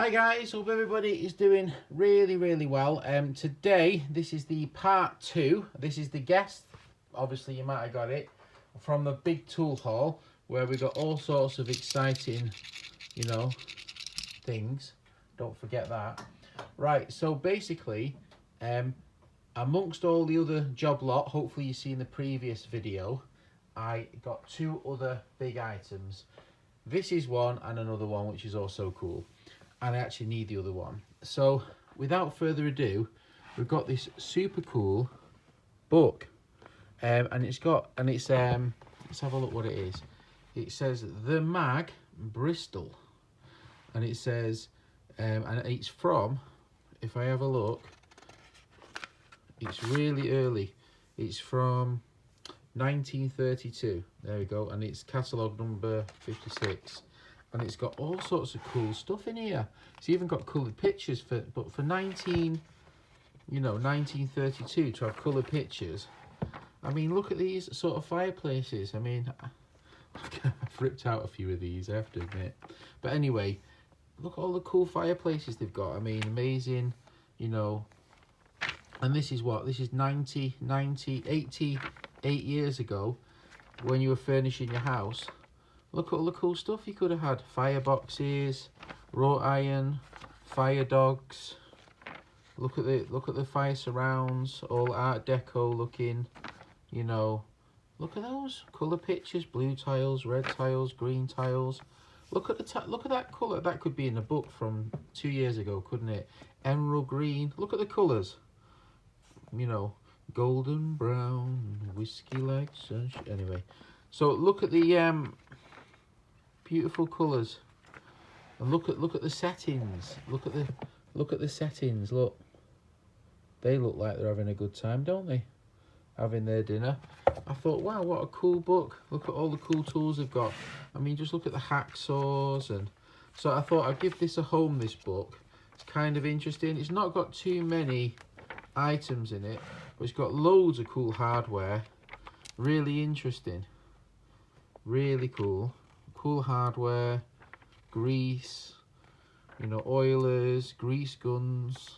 Hi guys, hope everybody is doing really well. Today, this is the part 2. This is the guest, obviously you might have got it, from the big tool haul, where we got all sorts of exciting, things. Don't forget that. Right, so basically, amongst all the other job lot, hopefully you see in the previous video, I got 2 other big items. This is one and another one, which is also cool. And I actually need the other one. So without further ado, we've got this super cool book, and it's let's have a look what it is. It says The Mag Bristol, and it says and it's from, if I have a look, it's really early. It's from 1932. There we go, and it's catalogue number 56. And it's got all sorts of cool stuff in here. It's even got coloured pictures but for 1932 to have coloured pictures. I mean, look at these sort of fireplaces. I mean, I've ripped out a few of these, I have to admit. But anyway, look at all the cool fireplaces they've got. I mean, amazing, And this is what? This is 88 years ago when you were furnishing your house. Look at all the cool stuff you could have had. Fireboxes, wrought iron, fire dogs. Look at the fire surrounds, all Art Deco looking, Look at those colour pictures, blue tiles, red tiles, green tiles. Look at that colour. That could be in a book from 2 years ago, couldn't it? Emerald green. Look at the colours. Golden brown, whiskey like sunshine. Anyway, so look at the beautiful colours, and look at the settings. Look at the settings. Look, they look like they're having a good time, don't they? Having their dinner. I thought, wow, what a cool book. Look at all the cool tools they've got. I mean, just look at the hacksaws. And so I thought I'd give this a home, this book. It's kind of interesting. It's not got too many items in it, but it's got loads of cool hardware. Really interesting, really cool hardware, grease, oilers, grease guns.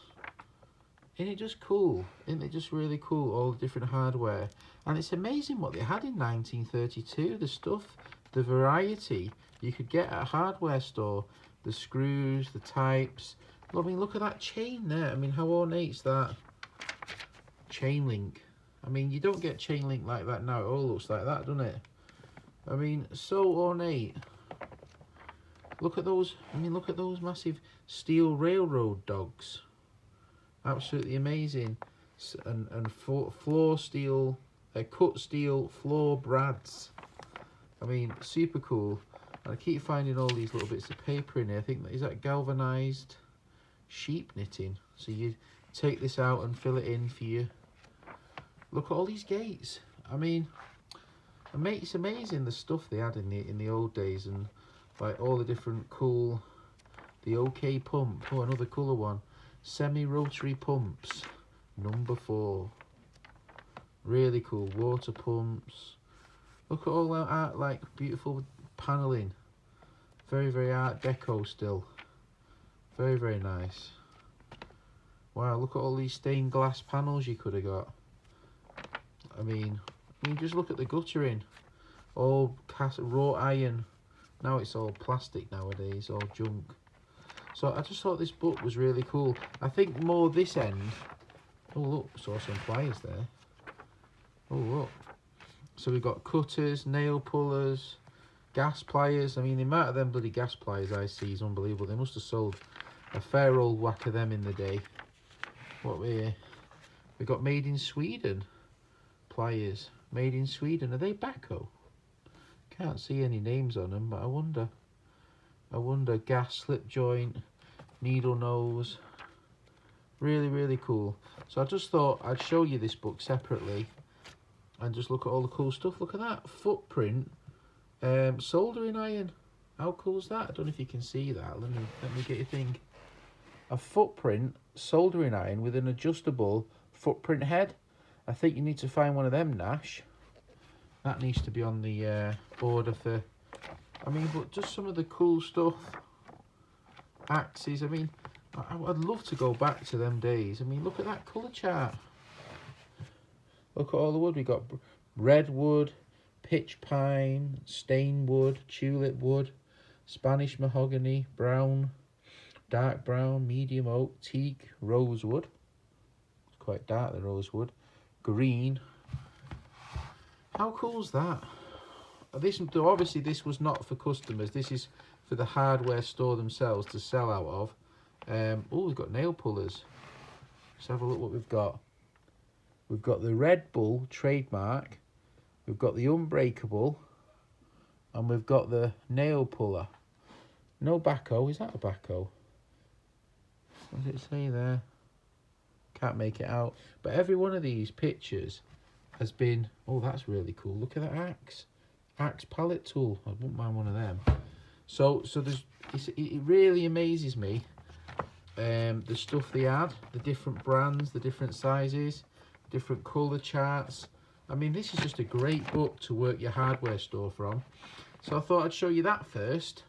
Isn't it just cool? Isn't it just really cool, all the different hardware? And it's amazing what they had in 1932, the stuff, the variety you could get at a hardware store, the screws, the types. I mean, look at that chain there. I mean, how ornate's that? Chain link. I mean, you don't get chain link like that now. It all looks like that, doesn't it? I mean, so ornate. Look at those. I mean, look at those massive steel railroad dogs. Absolutely amazing. And floor steel, cut steel floor brads. I mean, super cool. And I keep finding all these little bits of paper in here. I think is that galvanized sheep knitting. So you take this out and fill it in for you. Look at all these gates. I mean, it's amazing the stuff they had in the old days, and like all the different cool, the OK pump. Oh, another colour one. Semi-rotary pumps, number 4. Really cool. Water pumps. Look at all that art, like beautiful panelling. Very Art Deco still. Very nice. Wow, look at all these stained glass panels you could have got. I mean, just look at the guttering. All wrought iron. Now it's all plastic nowadays, all junk. So I just thought this book was really cool. I think more this end. Oh look, saw some pliers there. Oh look. So we've got cutters, nail pullers, gas pliers. I mean, the amount of them bloody gas pliers I see is unbelievable. They must have sold a fair old whack of them in the day. What we got made in Sweden. Pliers made in Sweden. Are they Baco? Can't see any names on them, but I wonder. Gas slip joint, needle nose. Really cool. So I just thought I'd show you this book separately and just look at all the cool stuff. Look at that footprint soldering iron. How cool is that? I don't know if you can see that. Let me get you think. A footprint soldering iron with an adjustable footprint head. I think you need to find one of them, Nash. That needs to be on the order for. I mean, but just some of the cool stuff. axes. I mean, I'd love to go back to them days. I mean, look at that colour chart. Look at all the wood. We got redwood, pitch pine, stain wood, tulip wood, Spanish mahogany, brown, dark brown, medium oak, teak, rosewood. It's quite dark, the rosewood. Green. How cool's that? Obviously this was not for customers. This is for the hardware store themselves to sell out of. Oh, we've got nail pullers. Let's have a look what we've got. We've got the Red Bull trademark. We've got the Unbreakable. And we've got the nail puller. No backhoe. Is that a backhoe? What does it say there? Can't make it out. But every one of these pictures has been... Oh, that's really cool. Look at that axe. Axe pallet tool. I wouldn't mind one of them. So it really amazes me, the stuff they had, the different brands, the different sizes, different colour charts. I mean, this is just a great book to work your hardware store from. So I thought I'd show you that first.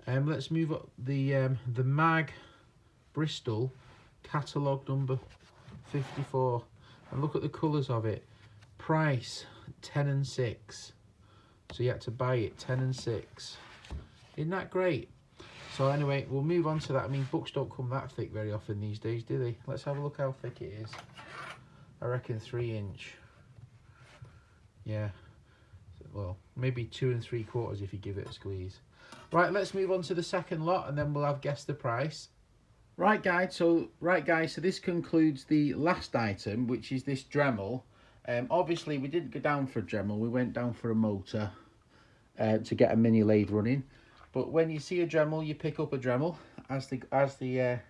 Let's move up the Mag Bristol catalogue number 54, and look at the colours of it. Price 10 and 6. So you had to buy it 10 and 6. Isn't that great? So anyway, we'll move on to that. I mean, books don't come that thick very often these days, do they? Let's have a look how thick it is. I reckon 3 inch. Yeah. Well, maybe 2 3/4 if you give it a squeeze. Right, let's move on to the second lot, and then we'll have guessed the price. Right guys, so this concludes the last item, which is this Dremel. Obviously we didn't go down for a Dremel, we went down for a motor to get a mini lathe running. But when you see a Dremel, you pick up a Dremel, as the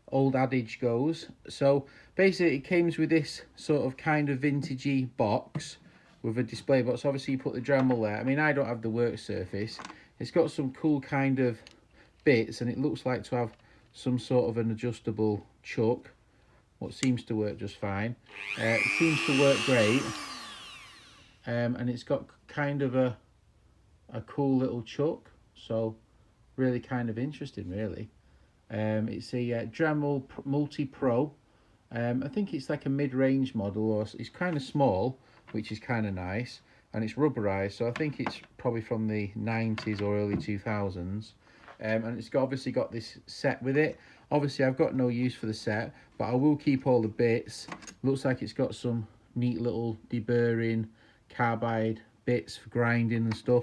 old adage goes. So basically it comes with this sort of kind of vintagey box with a display box. Obviously you put the Dremel there. I mean, I don't have the work surface. It's got some cool kind of bits, and it looks like to have some sort of an adjustable chuck, what seems to work just fine. It seems to work great, and it's got kind of a cool little chuck, so really kind of interesting really. It's a Dremel Multi-Pro. I think it's like a mid-range model, or it's kind of small, which is kind of nice, and it's rubberized, so I think it's probably from the 90s or early 2000s. And it's obviously got this set with it. Obviously I've got no use for the set, but I will keep all the bits. Looks like it's got some neat little deburring carbide bits for grinding and stuff.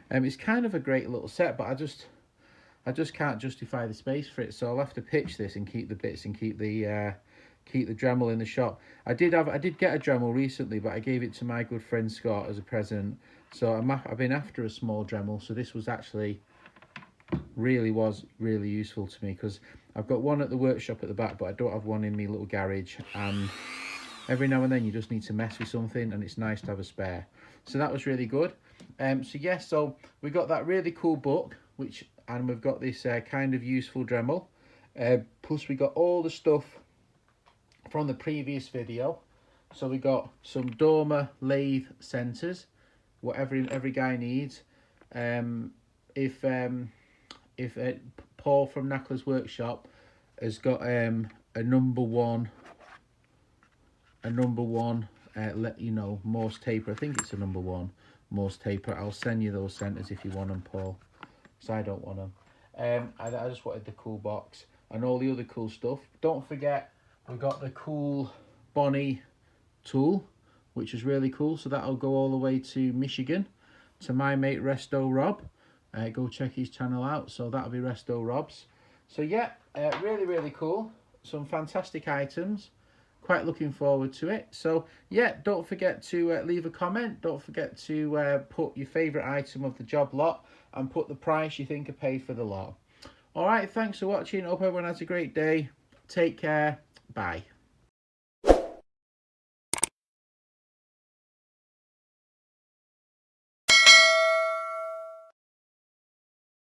It's kind of a great little set, but I just can't justify the space for it, so I'll have to pitch this and keep the bits and keep the Dremel in the shop. I did get a Dremel recently, but I gave it to my good friend Scott as a present. So I've been after a small Dremel, so this was actually really useful to me, because I've got one at the workshop at the back, but I don't have one in my little garage, and every now and then you just need to mess with something, and it's nice to have a spare. So that was really good. So we got that really cool book, and we've got this kind of useful Dremel, plus we got all the stuff from the previous video. So we got some Dormer lathe centers, what every guy needs. If Paul from Knackler's Workshop has got a number one Morse taper. I think it's a number 1 Morse taper. I'll send you those centers if you want them, Paul, because I don't want them. I just wanted the cool box and all the other cool stuff. Don't forget, we got the cool Bonnie tool, which is really cool. So that'll go all the way to Michigan, to my mate Resto Rob. Go check his channel out. So that'll be Resto Rob's. So yeah, really cool. Some fantastic items. Quite looking forward to it. So yeah, don't forget to leave a comment. Don't forget to put your favourite item of the job lot, and put the price you think I paid for the lot. Alright, thanks for watching. Hope everyone has a great day. Take care. Bye.